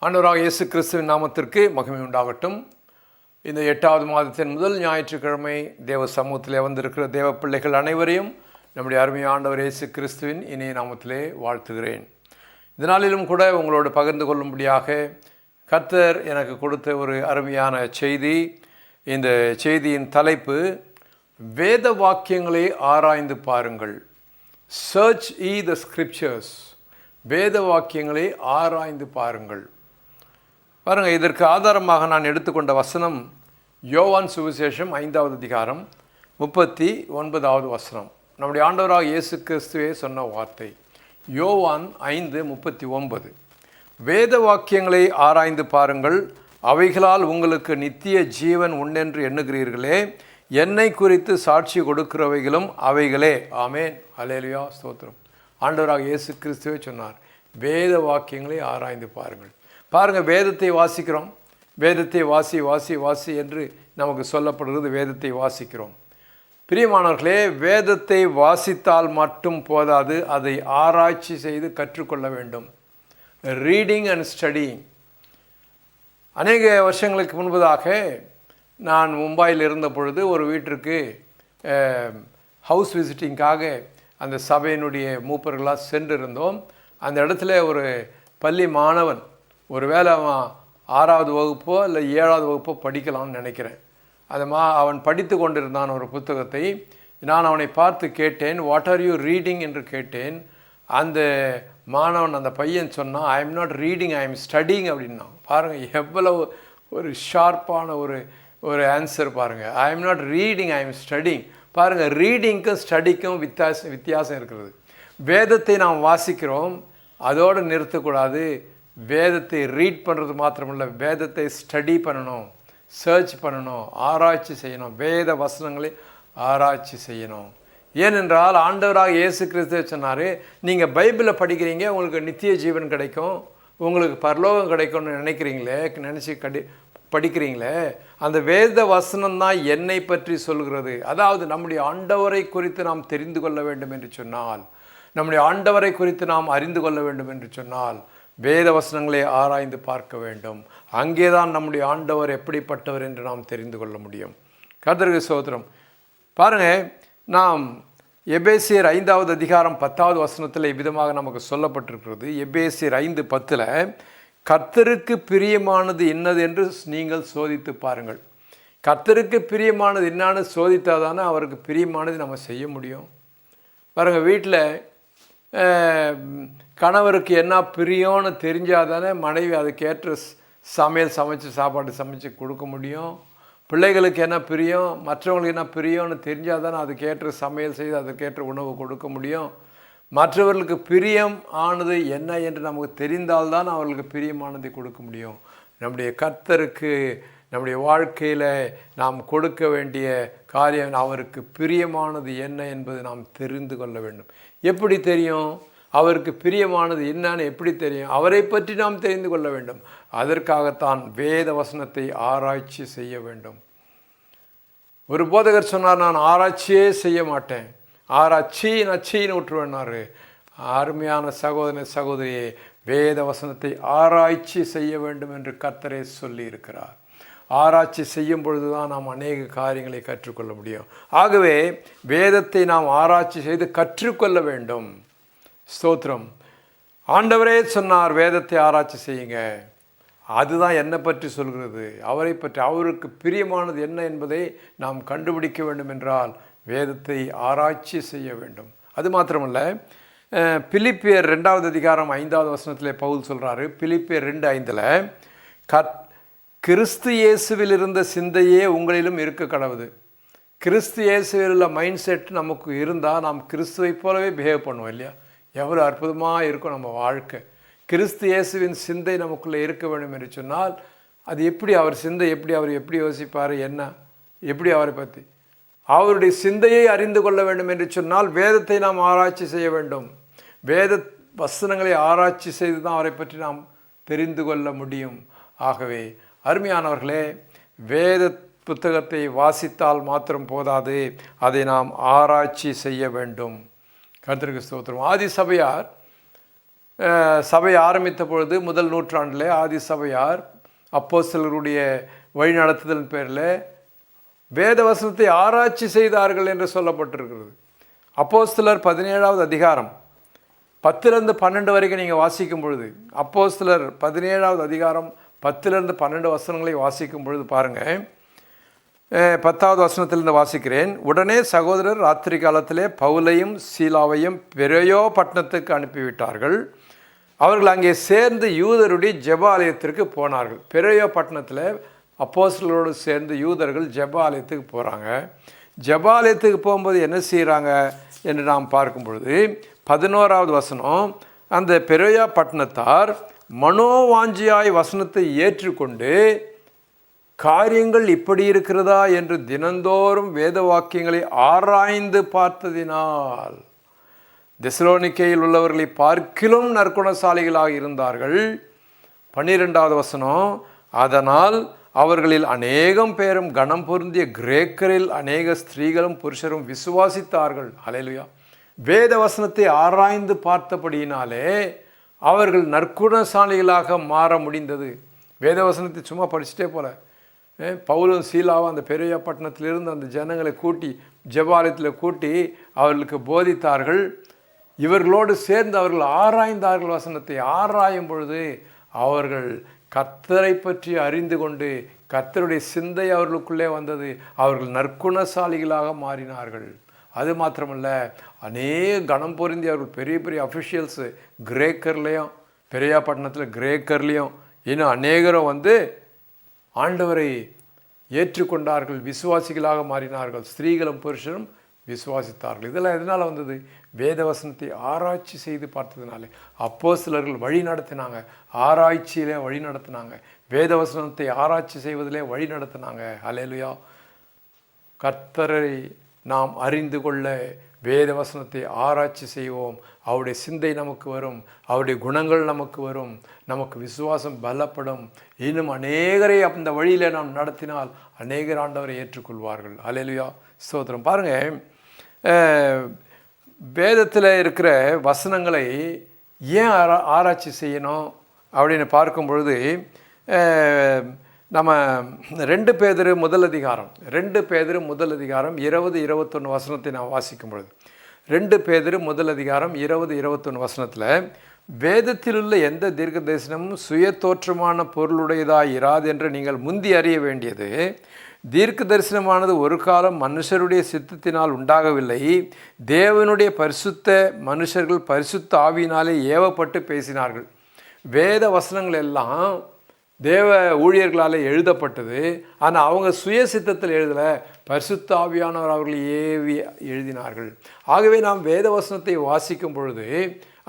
ஆண்டவராக இயேசு கிறிஸ்துவின் நாமத்திற்கு மகிமை உண்டாகட்டும். இந்த 8வது மாதத்தின் முதல் ஞாயிற்றுக்கிழமை தேவ சமூகத்திலே வந்திருக்கிற தேவ பிள்ளைகள் அனைவரையும் நம்முடைய அருமையான ஆண்டவர் இயேசு கிறிஸ்துவின் இனிய நாமத்திலே வாழ்த்துகிறேன். இதனாலும் கூட உங்களோடு பகிர்ந்து கொள்ளும்படியாக கர்த்தர் எனக்கு கொடுத்த ஒரு அருமையான செய்தி. இந்த செய்தியின் தலைப்பு, வேத வாக்கியங்களை ஆராய்ந்து பாருங்கள். Search ye the scriptures. வேத வாக்கியங்களை ஆராய்ந்து பாருங்கள். பாருங்கள், இதற்கு ஆதாரமாக நான் எடுத்துக்கொண்ட வசனம் யோவான் சுவிசேஷம் 5வது அதிகாரம் 39வது வசனம். நம்முடைய ஆண்டவராக இயேசு கிறிஸ்துவே சொன்ன வார்த்தை. யோவான் 5:39. வேத வாக்கியங்களை ஆராய்ந்து பாருங்கள், அவைகளால் உங்களுக்கு நித்திய ஜீவன் உண்டென்று எண்ணுகிறீர்களே, என்னை குறித்து சாட்சி கொடுக்கிறவைகளும் அவைகளே. ஆமேன், அல்லேலூயா, ஸ்தோத்திரம். ஆண்டவராக இயேசு கிறிஸ்துவே சொன்னார், வேத வாக்கியங்களை ஆராய்ந்து பாருங்கள். பாருங்கள், வேதத்தை வாசிக்கிறோம். வேதத்தை வாசி வாசி வாசி என்று நமக்கு சொல்லப்படுகிறது. வேதத்தை வாசிக்கிறோம். பிரியமானவர்களே, வேதத்தை வாசித்தால் மட்டும் போதாது, அதை ஆராய்ச்சி செய்து கற்றுக்கொள்ள வேண்டும். Reading and studying. அநேக வருஷங்களுக்கு முன்பதாக நான் மும்பையில் இருந்த பொழுது ஒரு வீட்டிற்கு ஹவுஸ் விசிட்டிங்காக அந்த சபையினுடைய மூப்பர்களாக சென்றிருந்தோம். அந்த இடத்துல ஒரு பள்ளி மாணவன், ஒருவேளை அவன் 6வது வகுப்போ இல்லை 7வது வகுப்போ படிக்கலாம்னு நினைக்கிறேன். அவன் படித்து கொண்டிருந்தான் ஒரு புத்தகத்தை. நான் அவனை பார்த்து கேட்டேன், வாட் ஆர் யூ ரீடிங் என்று கேட்டேன். அந்த மாணவன், அந்த பையன் சொன்னான், I am not reading, I am studying அப்படின்னா. பாருங்கள், எவ்வளவு ஒரு ஷார்ப்பான ஒரு ஆன்சர் பாருங்கள். I am not reading, I am studying. பாருங்கள், ரீடிங்க்கும் ஸ்டடிக்கும் வித்தியாசம் இருக்கிறது. வேதத்தை நாம் வாசிக்கிறோம், அதோடு நிறுத்தக்கூடாது. வேதத்தை ரீட் பண்ணுறது மாத்திரமில்லை, வேதத்தை ஸ்டடி பண்ணணும், சர்ச் பண்ணணும், ஆராய்ச்சி செய்யணும். வேத வசனங்களை ஆராய்ச்சி செய்யணும். ஏனென்றால் ஆண்டவராக இயேசு கிறிஸ்துவே சொன்னார், நீங்கள் பைபிளை படிக்கிறீங்க, உங்களுக்கு நித்திய ஜீவன் கிடைக்கும், உங்களுக்கு பரலோகம் கிடைக்கும்னு நினச்சி படிக்கிறீங்களே, அந்த வேத வசனம்தான் என்னை பற்றி சொல்கிறது. அதாவது நம்முடைய ஆண்டவரை குறித்து நாம் தெரிந்து கொள்ள வேண்டும் என்று சொன்னால், நம்முடைய ஆண்டவரை குறித்து நாம் அறிந்து கொள்ள வேண்டும் என்று சொன்னால், வேத வசனங்களை ஆராய்ந்து பார்க்க வேண்டும். அங்கேதான் நம்முடைய ஆண்டவர் எப்படிப்பட்டவர் என்று நாம் தெரிந்து கொள்ள முடியும். கர்த்தருக்கு ஸ்தோத்திரம். பாருங்கள், நாம் எபேசியர் 5வது அதிகாரம் 10வது வசனத்தில் இவ்விதமாக நமக்கு சொல்லப்பட்டிருக்கிறது. எபேசியர் 5:10, கர்த்தருக்கு பிரியமானது என்னது என்று நீங்கள் சோதித்து பாருங்கள். கர்த்தருக்கு பிரியமானது என்னான்னு சோதித்தால் தானே அவருக்கு பிரியமானது நம்ம செய்ய முடியும். பாருங்கள், வீட்டில் கணவருக்கு என்ன பிரியம்னு தெரிஞ்சால் தானே மனைவி அதுக்கேற்ற சமையல் சாப்பாடு சமைச்சு கொடுக்க முடியும். பிள்ளைகளுக்கு என்ன பிரியம், மற்றவங்களுக்கு என்ன பிரியம்னு தெரிஞ்சால் தானே அதுக்கேற்ற சமையல் செய்து அதுக்கேற்ற உணவு கொடுக்க முடியும். மற்றவர்களுக்கு பிரியம் ஆனது என்ன என்று நமக்கு தெரிந்தால்தான் அவர்களுக்கு பிரியமானதை கொடுக்க முடியும். நம்முடைய கர்த்தருக்கு நம்முடைய வாழ்க்கையில் நாம் கொடுக்க வேண்டிய காரியம், அவருக்கு பிரியமானது என்ன என்பது நாம் தெரிந்து கொள்ள வேண்டும். எப்படி தெரியும்? அவருக்கு பிரியமானது என்னன்னு எப்படி தெரியும்? அவரை பற்றி நாம் தெரிந்து கொள்ள வேண்டும். அதற்காகத்தான் வேத வசனத்தை ஆராய்ச்சி செய்ய வேண்டும். ஒரு போதகர் சொன்னார், நான் ஆராய்ச்சியே செய்ய மாட்டேன், நச்சின்னு விட்டுருவேன்னாரு. அருமையான சகோதரியே, வேத வசனத்தை ஆராய்ச்சி செய்ய வேண்டும் என்று கர்த்தரே சொல்லி இருக்கிறார். ஆராய்ச்சி செய்யும் பொழுது தான் நாம் அநேக காரியங்களை கற்றுக்கொள்ள முடியும். ஆகவே வேதத்தை நாம் ஆராய்ச்சி செய்து கற்றுக்கொள்ள வேண்டும். ஸ்தோத்திரம். ஆண்டவரே சொன்னார், வேதத்தை ஆராய்ச்சி செய்யுங்க. அதுதான் என்னை பற்றி சொல்கிறது, அவரை பற்றி, அவருக்கு பிரியமானது என்ன என்பதை நாம் கண்டுபிடிக்க வேண்டும் என்றால் வேதத்தை ஆராய்ச்சி செய்ய வேண்டும். அது மாத்திரமல்ல, பிலிப்பியர் 2வது அதிகாரம் 5வது வசனத்திலே பவுல் சொல்கிறாரு. பிலிப்பியர் 2:5, கிறிஸ்து இயேசுவில் இருந்த சிந்தையே உங்களிலும் இருக்க கடவுது. கிறிஸ்து இயேசுவில் உள்ள மைண்ட் செட் நமக்கு இருந்தால் நாம் கிறிஸ்துவை போலவே பிஹேவ் பண்ணுவோம் இல்லையா? எவ்வளோ அற்புதமாக இருக்கும் நம்ம வாழ்க்கை. கிறிஸ்து இயேசுவின் சிந்தை நமக்குள்ளே இருக்க வேண்டும் என்று சொன்னால், அது எப்படி, அவர் சிந்தை எப்படி, அவர் எப்படி யோசிப்பார், என்ன, எப்படி அவரை பற்றி, அவருடைய சிந்தையை அறிந்து கொள்ள வேண்டும் என்று சொன்னால் வேதத்தை நாம் ஆராய்ச்சி செய்ய வேண்டும். வேத வசனங்களை ஆராய்ச்சி செய்து தான் அவரை பற்றி நாம் தெரிந்து கொள்ள முடியும். ஆகவே அருமையானவர்களே, வேத புத்தகத்தை வாசித்தால் மாத்திரம் போதாது, அதை நாம் ஆராய்ச்சி செய்ய வேண்டும். கர்த்தருக்கு ஸ்தோத்திரம். ஆதி சபையார் சபை ஆரம்பித்த பொழுது முதல் நூற்றாண்டில் ஆதி சபையார் அப்போஸ்தலருடைய வழிநடத்துதல் பேரில் வேத வசனத்தை ஆராய்ச்சி செய்தார்கள் என்று சொல்லப்பட்டிருக்கிறது. அப்போஸ்தலர் 17வது அதிகாரம் 10-12 வரைக்கும் நீங்கள் வாசிக்கும் பொழுது, அப்போஸ்தலர் 17வது அதிகாரம் 10-12 வசனங்களை வாசிக்கும் பொழுது பாருங்கள், 10வது வசனத்திலிருந்து வாசிக்கிறேன். உடனே சகோதரர் ராத்திரி காலத்திலே பவுலையும் சீலாவையும் பெரோயா பட்டணத்துக்கு அனுப்பிவிட்டார்கள். அவர்கள் அங்கே சேர்ந்து யூதருடைய ஜெப ஆலயத்திற்கு போனார்கள். பெரோயா பட்டணத்தில் அப்போஸ்தலரோடு சேர்ந்து யூதர்கள் ஜெப ஆலயத்துக்கு போகிறாங்க. ஜெப ஆலயத்துக்கு போகும்போது என்ன செய்கிறாங்க என்று நாம் பார்க்கும் பொழுது 11வது வசனம், அந்த பெரோயா பட்டணத்தார் மனோவாஞ்சியாய் வசனத்தை ஏற்றுக்கொண்டு காரியங்கள் இப்படி இருக்கிறதா என்று தினந்தோறும் வேத வாக்கியங்களை ஆராய்ந்து பார்த்ததினால் தெசலோனிக்கேயில் உள்ளவர்களை பார்க்கிலும் நற்குணசாலிகளாக இருந்தார்கள். 12வது வசனம், அதனால் அவர்களில் அநேகம் பேரும் கனம் பொருந்திய கிரேக்கரில் அநேக ஸ்திரீகளும் புருஷரும் விசுவாசித்தார்கள். ஹல்லேலூயா. வேத வசனத்தை ஆராய்ந்து பார்த்தபடியினாலே அவர்கள் நற்குணசாலிகளாக மாற முடிந்தது. வேத வசனத்தை சும்மா படிச்சுட்டே போல பவுலும் சீலாவும் அந்த பெரிய பட்டணத்திலிருந்து அந்த ஜனங்களை கூட்டி ஜெபாலயத்தில் கூட்டி அவர்களுக்கு போதித்தார்கள். இவர்களோடு சேர்ந்து அவர்கள் ஆராய்ந்தார்கள். வசனத்தை ஆராயும் பொழுது அவர்கள் கர்த்தரை பற்றி அறிந்து கொண்டு கர்த்தருடைய சிந்தை அவர்களுக்குள்ளே வந்தது. அவர்கள் நற்குணசாலிகளாக மாறினார்கள். அது மாத்திரமல்ல, அநேக கணம் பொருந்தி அவர்கள் பெரிய பெரிய அஃபிஷியல்ஸு கிரேக்கர்லேயும் பெரியா பட்டணத்தில் கிரேக்கர்லேயும் இன்னும் அநேகரும் ஆண்டவரை ஏற்றுக்கொண்டார்கள், விசுவாசிகளாக மாறினார்கள். ஸ்திரீகளும் புருஷரும் விசுவாசித்தார்கள். இதெல்லாம் எதனால் வந்தது? வேத வசனத்தை ஆராய்ச்சி செய்து பார்த்ததுனாலே. அப்போஸ்தலர்கள் வழி நடத்தினாங்க, ஆராய்ச்சியிலே வழி நடத்தினாங்க, வேத வசனத்தை ஆராய்ச்சி செய்வதிலே வழி நடத்தினாங்க. ஹல்லேலூயா. கர்த்தரை நாம் அறிந்து கொள்ள வேத வசனத்தை ஆராய்ச்சி செய்வோம். அவருடைய சிந்தை நமக்கு வரும், அவருடைய குணங்கள் நமக்கு வரும், நமக்கு விசுவாசம் பலப்படும். இன்னும் அநேகரை அந்த வழியில் நாம் நடத்தினால் அநேகர் ஆண்டவரை ஏற்றுக்கொள்வார்கள். ஹல்லேலூயா. ஸ்தோத்திரம். பாருங்கள், வேதத்தில் இருக்கிற வசனங்களை ஏன் ஆராய்ச்சி செய்யணும் அப்படின்னு பார்க்கும் பொழுது நம்ம 2 பேதுரு முதல் அதிகாரம் 20-21 வசனத்தை நான் வாசிக்கும் பொழுது 2 பேதுரு முதல் அதிகாரம் 20-21 வசனத்தில், வேதத்தில் உள்ள எந்த தீர்க்க தரிசனமும் சுய தோற்றமான பொருளுடையதாக இராது என்று நீங்கள் முந்தி அறிய வேண்டியது. தீர்க்க தரிசனமானது ஒரு காலம் மனுஷருடைய சித்தத்தினால் உண்டாகவில்லை, தேவனுடைய பரிசுத்த மனுஷர்கள் பரிசுத்த ஆவியினாலே ஏவப்பட்டு பேசினார்கள். வேத வசனங்கள் எல்லாம் தேவ ஊழியர்களால் எழுதப்பட்டது. ஆனால் அவங்க சுய சித்தத்தில் எழுதலை, பரிசுத்த ஆவியானவர் அவர்கள் ஏவி எழுதினார்கள். ஆகவே நாம் வேத வசனத்தை வாசிக்கும் பொழுது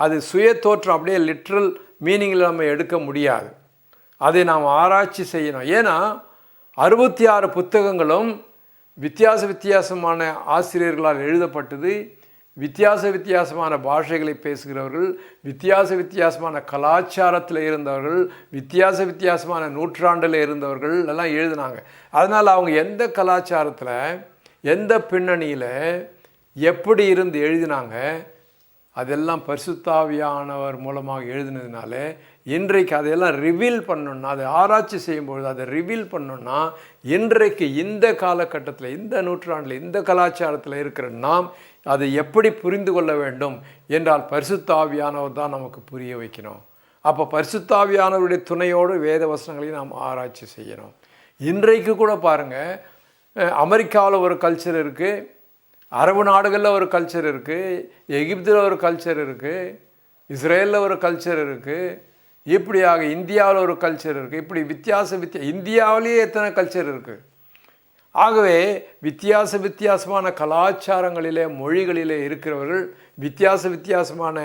அது சுய தோற்றம் அப்படியே லிட்ரல் மீனிங்கில் நம்ம எடுக்க முடியாது. அதை நாம் ஆராய்ச்சி செய்யணும். ஏன்னா 66 புத்தகங்களும் வித்தியாசமான ஆசிரியர்களால் எழுதப்பட்டது. வித்தியாசமான பாஷைகளை பேசுகிறவர்கள், வித்தியாசமான கலாச்சாரத்தில் இருந்தவர்கள், வித்தியாசமான நூற்றாண்டில் இருந்தவர்கள் எல்லாம் எழுதினாங்க. அதனால் அவங்க எந்த கலாச்சாரத்தில் எந்த பின்னணியில் எப்படி இருந்து எழுதினாங்க அதெல்லாம் பரிசுத்தாவியானவர் மூலமாக எழுதினதுனால இன்றைக்கு அதையெல்லாம் ரிவீல் பண்ணணுன்னா, அதை ஆராய்ச்சி செய்யும்பொழுது அதை ரிவீல் பண்ணணுன்னா, இன்றைக்கு இந்த காலகட்டத்தில் இந்த நூற்றாண்டில் இந்த கலாச்சாரத்தில் இருக்கிற நாம் அதை எப்படி புரிந்து கொள்ள வேண்டும் என்றால் பரிசுத்தாவியானவர் தான் நமக்கு புரிய வைக்கணும். அப்போ பரிசுத்தாவியானவருடைய துணையோடு வேத வசனங்களையும் நாம் ஆராய்ச்சி செய்யணும். இன்றைக்கு கூட பாருங்கள், அமெரிக்காவில் ஒரு கல்ச்சர் இருக்குது, அரபு நாடுகளில் ஒரு கல்ச்சர் இருக்குது, எகிப்தில் ஒரு கல்ச்சர் இருக்குது, இஸ்ரேலில் ஒரு கல்ச்சர் இருக்குது, இப்படியாக இந்தியாவில் ஒரு கல்ச்சர் இருக்குது. இப்படி இந்தியாவிலேயே எத்தனை கல்ச்சர் இருக்குது. ஆகவே வித்தியாசமான கலாச்சாரங்களிலே மொழிகளிலே இருக்கிறவர்கள், வித்தியாசமான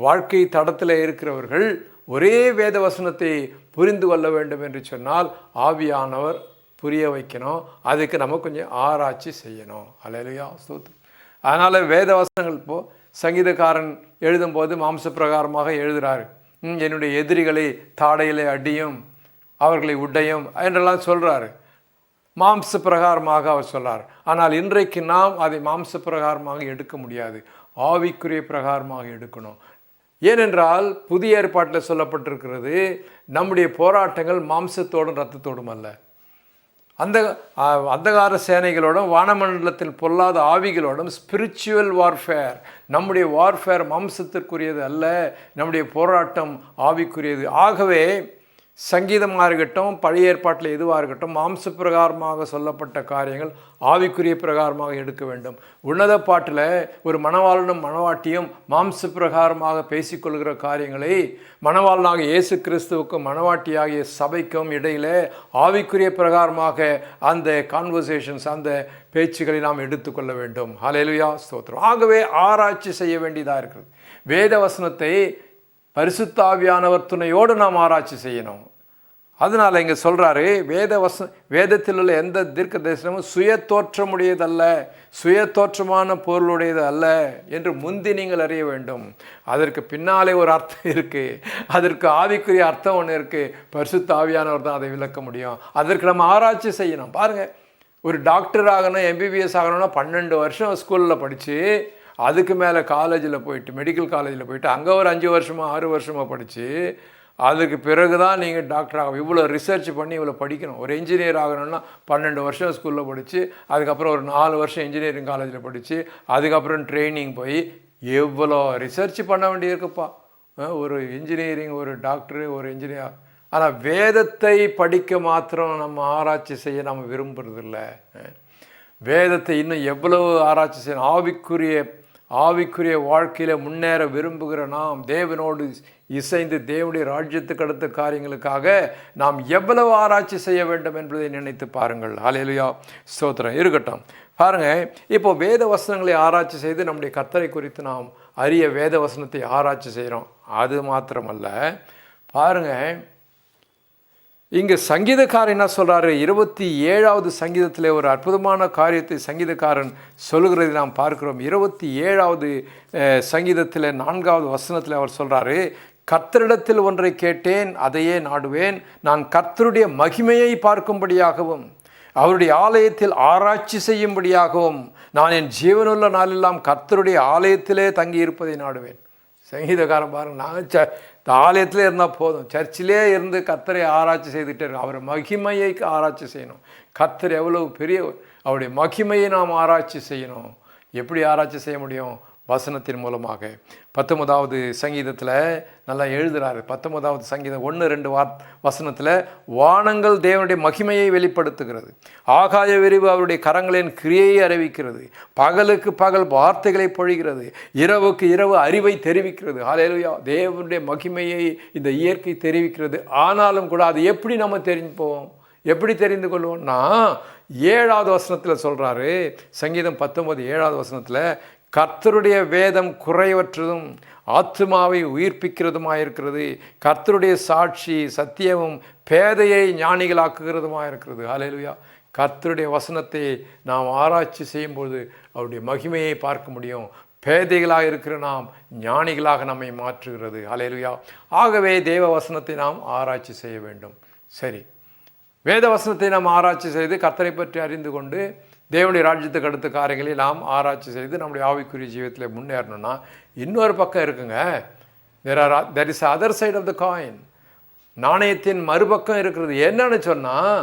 வாழ்க்கை தடத்தில் இருக்கிறவர்கள் ஒரே வேத வசனத்தை புரிந்து கொள்ள வேண்டும் என்று சொன்னால் ஆவியானவர் புரிய வைக்கணும். அதுக்கு நம்ம கொஞ்சம் ஆராய்ச்சி செய்யணும். அல்லேலூயா, ஸ்தோத்திரம். அதனால் வேத வசனங்கள் இப்போது சங்கீதக்காரன் எழுதும்போது மாம்ச பிரகாரமாக எழுதுகிறாரு. என்னுடைய எதிரிகளை தாடையிலே அடியும் அவர்களை உடையும் என்றெல்லாம் சொல்கிறாரு. மாம்ச பிரகாரமாக அவர் சொல்கிறார். ஆனால் இன்றைக்கு நாம் அதை மாம்ச பிரகாரமாக எடுக்க முடியாது, ஆவிக்குரிய பிரகாரமாக எடுக்கணும். ஏனென்றால் புதிய ஏற்பாட்டில் சொல்லப்பட்டிருக்கிறது, நம்முடைய போராட்டங்கள் மாம்சத்தோடும் இரத்தத்தோடும் அல்ல, அந்த அந்தகார சேனைகளோடும் வானமண்டலத்தில் பொல்லாத ஆவிகளோடும் ஸ்பிரிச்சுவல் வார்ஃபேர். நம்முடைய வார்ஃபேர் மாம்சத்திற்குரியது அல்ல, நம்முடைய போராட்டம் ஆவிக்குரியது. ஆகவே சங்கீதமாக இருக்கட்டும், பழைய ஏற்பாட்டில் எதுவாக இருக்கட்டும், மாம்ச பிரகாரமாக சொல்லப்பட்ட காரியங்கள் ஆவிக்குரிய பிரகாரமாக எடுக்க வேண்டும். உன்னத பாட்டில் ஒரு மணவாளனும் மணவாட்டியும் மாம்ச பிரகாரமாக பேசிக்கொள்கிற காரியங்களை மணவாளனாக இயேசு கிறிஸ்துவுக்கும் மணவாட்டியாகிய சபைக்கும் இடையிலே ஆவிக்குரிய பிரகாரமாக அந்த கான்வர்சேஷன்ஸ், அந்த பேச்சுக்களை நாம் எடுத்துக்கொள்ள வேண்டும். ஹல்லேலூயா, ஸ்தோத்திரம். ஆகவே ஆராய்ச்சி செய்ய வேண்டியதாக இருக்கிறது. வேத வசனத்தை பரிசுத்த ஆவியானவர் துணையோடு நாம் ஆராய்ச்சி செய்யணும். அதனால் இங்கே சொல்கிறாரு, வேதத்தில் உள்ள எந்த தீர்க்க தரிசனமும் சுய தோற்றமுடையதல்ல, சுய தோற்றமான பொருளுடையது அல்ல என்று முந்தி நீங்கள் அறிய வேண்டும். அதற்கு பின்னாலே ஒரு அர்த்தம் இருக்குது, அதற்கு ஆவிக்குரிய அர்த்தம் ஒன்று இருக்குது. பரிசுத்த ஆவியானவர் தான் அதை விளக்க முடியும். அதற்கு நம்ம ஆராய்ச்சி செய்யணும். பாருங்கள், ஒரு டாக்டர் ஆகணும், எம்பிபிஎஸ் ஆகணும்னா 12 வருஷம் ஸ்கூலில் படித்து, அதுக்கு மேலே காலேஜில் போயிட்டு, மெடிக்கல் காலேஜில் போயிட்டு அங்கே ஒரு 5 வருஷமோ 6 வருஷமோ படித்து, அதுக்கு பிறகு தான் நீங்கள் டாக்டர் ஆகும். இவ்வளோ ரிசர்ச் பண்ணி இவ்வளோ படிக்கணும். ஒரு இன்ஜினியர் ஆகணும்னா 12 வருஷம் ஸ்கூலில் படித்து, அதுக்கப்புறம் ஒரு 4 வருஷம் இன்ஜினியரிங் காலேஜில் படித்து, அதுக்கப்புறம் ட்ரைனிங் போய் எவ்வளோ ரிசர்ச் பண்ண வேண்டியிருக்குப்பா ஒரு இன்ஜினியரிங், ஒரு டாக்டரு, ஒரு இன்ஜினியர். ஆனால் வேதத்தை படிக்க மாத்திரம் நம்ம ஆராய்ச்சி செய்ய நம்ம விரும்புறதில்ல. வேதத்தை இன்னும் எவ்வளவு ஆராய்ச்சி செய்யணும். ஆவிக்குரிய வாழ்க்கையில் முன்னேற விரும்புகிற நாம், தேவனோடு இசைந்து தேவனுடைய ராஜ்யத்துக்கு அடுத்த காரியங்களுக்காக நாம் எவ்வளவு ஆராய்ச்சி செய்ய வேண்டும் என்பதை நினைத்து பாருங்கள். ஹல்லேலூயா, ஸ்தோத்திரம். இருக்கட்டும், பாருங்கள், இப்போ வேத வசனங்களை ஆராய்ச்சி செய்து நம்முடைய கர்த்தரை குறித்து நாம் அறிய வேத வசனத்தை ஆராய்ச்சி செய்கிறோம். அது மாத்திரமல்ல, பாருங்கள், இங்கே சங்கீதக்காரன் என்ன சொல்கிறாரு, 27வது சங்கீதத்தில் ஒரு அற்புதமான காரியத்தை சங்கீதக்காரன் சொல்லுகிறதை நாம் பார்க்கிறோம். 27வது சங்கீதத்தில் 4வது வசனத்தில் அவர் சொல்கிறாரு, கர்த்தரிடத்தில் ஒன்றை கேட்டேன், அதையே நாடுவேன். நான் கர்த்தருடைய மகிமையை பார்க்கும்படியாகவும் அவருடைய ஆலயத்தில் ஆராய்ச்சி செய்யும்படியாகவும் நான் என் ஜீவனுள்ள நாளெல்லாம் கர்த்தருடைய ஆலயத்திலே தங்கி இருப்பதை நாடுவேன். சங்கீதக்காரன் பாருங்கள், நாங்கள் ஆலயத்திலே இருந்தால் போதும், சர்ச்சிலே இருந்து கர்த்தரை ஆராய்ச்சி செய்துகிட்டே இருக்கோம். அவர் மகிமையை ஆராய்ச்சி செய்யணும். கர்த்தர் எவ்வளவு பெரியவர், அவருடைய மகிமையை நாம் ஆராய்ச்சி செய்யணும். எப்படி ஆராய்ச்சி செய்ய முடியும்? வசனத்தின் மூலமாக. 19வது சங்கீதத்தில் நல்லா எழுதுகிறாரு. 19வது சங்கீதம் 1-2 வசனத்தில், வானங்கள் தேவனுடைய மகிமையை வெளிப்படுத்துகிறது, ஆகாய விரிவு அவருடைய கரங்களின் கிரியையை அறிவிக்கிறது, பகலுக்கு பகல் வார்த்தைகளை பொழிகிறது, இரவுக்கு இரவு அறிவை தெரிவிக்கிறது. ஹல்லேலூயா, தேவனுடைய மகிமையை இந்த இயற்கை தெரிவிக்கிறது. ஆனாலும் கூட அது எப்படி நம்ம தெரிஞ்சுப்போம், எப்படி தெரிந்து கொள்வோம்னா, 7வது வசனத்தில் சொல்கிறாரு, சங்கீதம் 19 7வது வசனத்தில், கர்த்தருடைய வேதம் குறைவற்றதும் ஆத்துமாவை உயிர்ப்பிக்கிறதுமாயிருக்கிறது, கர்த்தருடைய சாட்சி சத்தியமும் பேதையை ஞானிகளாக்குகிறதுமாயிருக்கிறது. ஹல்லேலூயா, கர்த்தருடைய வசனத்தை நாம் ஆராய்ச்சி செய்யும்போது அவருடைய மகிமையை பார்க்க முடியும். பேதைகளாக இருக்கிற நாம் ஞானிகளாக நம்மை மாற்றுகிறது. ஹல்லேலூயா. ஆகவே தேவ வசனத்தை நாம் ஆராய்ச்சி செய்ய வேண்டும். சரி, வேத வசனத்தை நாம் ஆராய்ச்சி செய்து கர்த்தரை பற்றி அறிந்து கொண்டு தேவனுடைய ராஜ்யத்துக்கு அடுத்த காரியங்களை நாம் ஆராய்ச்சி செய்து நம்முடைய ஆவிக்குரிய ஜீவியத்தில் முன்னேறணும்னா, இன்னொரு பக்கம் இருக்குங்க, there is other side of the coin. நாணயத்தின் மறுபக்கம் இருக்கிறது. என்னன்னு சொன்னால்,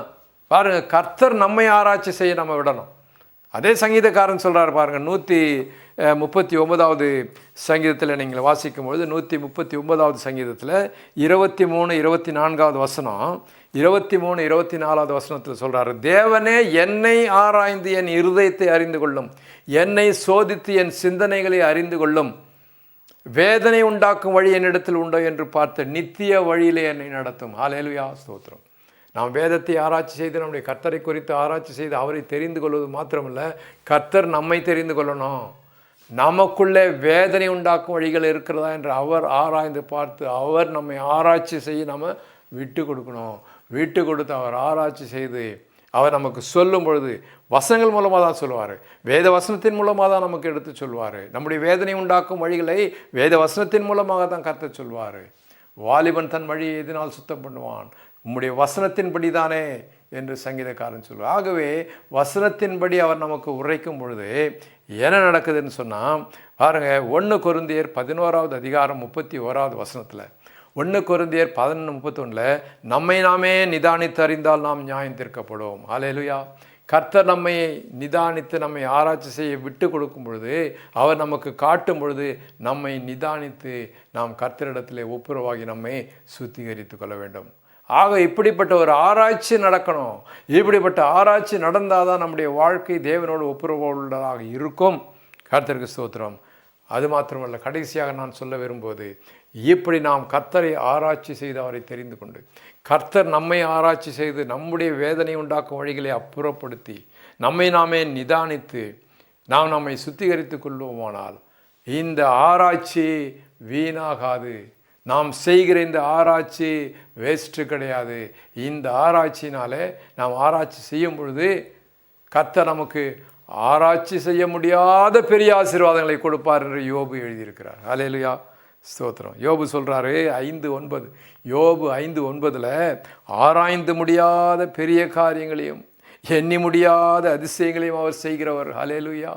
பாருங்கள், கர்த்தர் நம்மை ஆராய்ச்சி செய்ய நம்ம விடணும். அதே சங்கீதக்காரன் சொல்கிறார் பாருங்கள், 139வது சங்கீதத்தில் நீங்கள் வாசிக்கும்பொழுது, 139வது சங்கீதத்தில் 23-24வது வசனம், 23-24வது வசனத்தில் சொல்கிறாரு, தேவனே என்னை ஆராய்ந்து என் இருதயத்தை அறிந்து கொள்ளும், என்னை சோதித்து என் சிந்தனைகளை அறிந்து கொள்ளும், வேதனை உண்டாக்கும் வழி என்னிடத்தில் உண்டோ என்று பார்த்து நித்திய வழியிலே என்னை நடத்தும். ஹல்லேலூயா, ஸ்தோத்திரம். நாம் வேதத்தை ஆராய்ச்சி செய்து நம்முடைய கர்த்தரை குறித்து ஆராய்ச்சி செய்து அவரை தெரிந்து கொள்வது மாத்திரமல்ல, கர்த்தர் நம்மை தெரிந்து கொள்ளணும். நமக்குள்ளே வேதனை உண்டாக்கும் வழிகள் இருக்கிறதா என்று அவர் ஆராய்ந்து பார்த்து அவர் நம்மை ஆராய்ச்சி செய்ய நம்ம விட்டு கொடுக்கணும். விட்டு கொடுத்து அவர் ஆராய்ச்சி செய்து அவர் நமக்கு சொல்லும் பொழுது, வசனங்கள் மூலமாக தான் சொல்லுவார், வேத வசனத்தின் மூலமாக தான் நமக்கு எடுத்து சொல்வார். நம்முடைய வேதனை உண்டாக்கும் வழிகளை வேத வசனத்தின் மூலமாக தான் கர்த்தர் சொல்வார். வாலிபன் தன் வழியை எதனால் சுத்தம் பண்ணுவான், உம்முடைய வசனத்தின்படி தானே என்று சங்கீதக்காரன் சொல்வார். ஆகவே வசனத்தின்படி அவர் நமக்கு உரைக்கும் பொழுது என்ன நடக்குதுன்னு சொன்னால், பாருங்க, 1 கொரிந்தியர் 11வது அதிகாரம் 31வது வசனத்தில், 1 கொரிந்தியர் 11:31 நம்மை நாமே நிதானித்து அறிந்தால் நாம் நியாயம் தீர்க்கப்படுவோம். ஹல்லேலூயா. கர்த்தர் நம்மை நிதானித்து நம்மை ஆராய்ச்சி செய்ய விட்டு கொடுக்கும் பொழுது, அவர் நமக்கு காட்டும் பொழுது நம்மை நிதானித்து நாம் கர்த்தரிடத்திலே ஒப்புரவாகி நம்மை சுத்திகரித்து கொள்ள வேண்டும். ஆக இப்படிப்பட்ட ஒரு ஆராய்ச்சி நடக்கணும். இப்படிப்பட்ட ஆராய்ச்சி நடந்தால் தான் நம்முடைய வாழ்க்கை தேவனோடு ஒப்புரவுள்ளதாக இருக்கும். கர்த்தருக்கு ஸ்தோத்திரம். அது மாத்திரமல்ல, கடைசியாக நான் சொல்ல விரும்புவது, இப்படி நாம் கர்த்தரை ஆராய்ச்சி செய்து அவரை தெரிந்து கொண்டு, கர்த்தர் நம்மை ஆராய்ச்சி செய்து நம்முடைய வேதனை உண்டாக்கும் வழிகளை அப்புறப்படுத்தி நம்மை நாமே நிதானித்து நாம் நம்மை சுத்திகரித்து கொள்வோமானால் இந்த ஆராய்ச்சி வீணாகாது. நாம் செய்கிற இந்த ஆராய்ச்சி வேஸ்ட்டு கிடையாது. இந்த ஆராய்ச்சினாலே நாம் ஆராய்ச்சி செய்யும் பொழுது கர்த்தர் நமக்கு ஆராய்ச்சி செய்ய முடியாத பெரிய ஆசீர்வாதங்களை கொடுப்பார் என்று யோபு எழுதியிருக்கிறார். ஹல்லேலூயா, ஸ்தோத்திரம். யோபு சொல்கிறாரு 5:9, யோபு 5:9 ஆராய்ந்து முடியாத பெரிய காரியங்களையும் எண்ணி முடியாத அதிசயங்களையும் அவர் செய்கிறவர். ஹல்லேலூயா.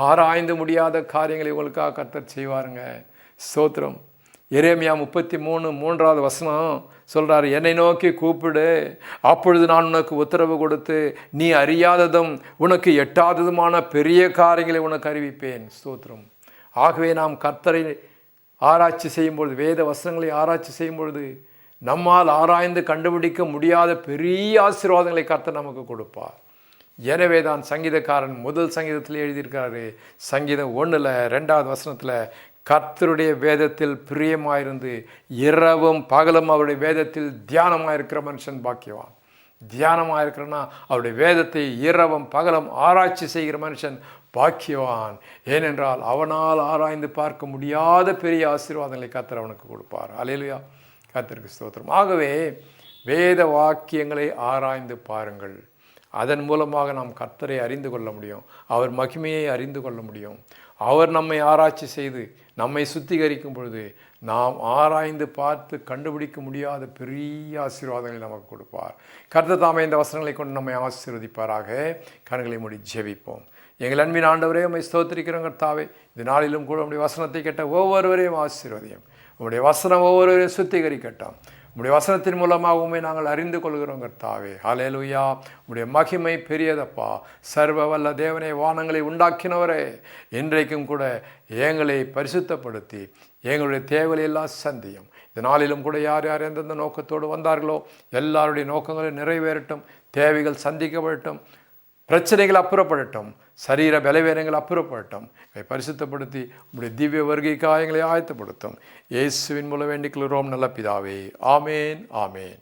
ஆராய்ந்து முடியாத காரியங்களை உங்களுக்காக கர்த்தர் செய்வாருங்க. ஸ்தோத்திரம். எரேமியா 33:3வது வசனம் சொல்கிறார், என்னை நோக்கி கூப்பிடு, அப்பொழுது நான் உனக்கு உத்தரவு கொடுத்து நீ அறியாததும் உனக்கு எட்டாததுமான பெரிய காரியங்களை உனக்கு அறிவிப்பேன். ஸ்தோத்திரம். ஆகவே நாம் கர்த்தரை ஆராய்ச்சி செய்யும்பொழுது, வேத வசனங்களை ஆராய்ச்சி செய்யும்பொழுது நம்மால் ஆராய்ந்து கண்டுபிடிக்க முடியாத பெரிய ஆசீர்வாதங்களை கர்த்தர் நமக்கு கொடுப்பார். எனவே தான் சங்கீதக்காரன் முதல் சங்கீதத்தில் எழுதியிருக்காரு, சங்கீதம் 1:2வது வசனத்தில், கர்த்தருடைய வேதத்தில் பிரியமாயிருந்து இரவும் பகலும் அவருடைய வேதத்தில் தியானமாயிருக்கிற மனுஷன் பாக்கியவான். தியானமாயிருக்கிறன்னா அவருடைய வேதத்தை இரவும் பகலும் ஆராய்ச்சி செய்கிற மனுஷன் பாக்கியவான். ஏனென்றால் அவனால் ஆராய்ந்து பார்க்க முடியாத பெரிய ஆசீர்வாதங்களை கர்த்தர் அவனுக்கு கொடுப்பார். அல்லேலூயா, கர்த்தருக்கு ஸ்தோத்திரம். ஆகவே வேத வாக்கியங்களை ஆராய்ந்து பாருங்கள். அதன் மூலமாக நாம் கர்த்தரை அறிந்து கொள்ள முடியும், அவர் மகிமையை அறிந்து கொள்ள முடியும். அவர் நம்மை ஆராய்ச்சி செய்து நம்மை சுத்திகரிக்கும் பொழுது நாம் ஆராய்ந்து பார்த்து கண்டுபிடிக்க முடியாத பெரிய ஆசீர்வாதங்களை நமக்கு கொடுப்பார். கர்த்தர் தாமே இந்த வசனங்களை கொண்டு நம்மை ஆசீர்வதிப்பாராக. கண்களை மூடி ஜெபிப்போம். எங்கள் அன்பின் ஆண்டவரே, உம்மை ஸ்தோத்திரிக்கிறோம் கர்த்தாவே. இந்த நாளிலும் கூட உம்முடைய வசனத்தை கேட்ட ஒவ்வொருவரையும் ஆசீர்வதியும். உம்முடைய வசனம் ஒவ்வொருவரையும் சுத்திகரிக்கட்டும். உம்முடைய வசனத்தின் மூலமாக உண்மை நாங்கள் அறிந்து கொள்கிறோம் கர்த்தாவே. ஹல்லேலூயா. உம்முடைய மகிமை பெரியதப்பா. சர்வ வல்ல தேவனே, வானங்களை உண்டாக்கினவரே, இன்றைக்கும் கூட எங்களை பரிசுத்தப்படுத்தி எங்களுடைய தேவைகளை எல்லாம் சந்தியும். இந்த நாளிலும் கூட யார் யார் எந்தெந்த நோக்கத்தோடு வந்தார்களோ எல்லாருடைய நோக்கங்களும் நிறைவேறட்டும், தேவைகள் சந்திக்கப்படட்டும், பிரச்சனைகள் அப்புறப்படட்டும், சரீர பலவீனங்கள் அப்புறப்படட்டும். இதை பரிசுத்தப்படுத்தி உங்களுடைய திவ்ய வருகை காயங்களை ஆயத்தப்படுத்தும். இயேசுவின் மூலம் வேண்டிக் கொள்கிறோம் நல்ல பிதாவே. ஆமேன், ஆமேன்.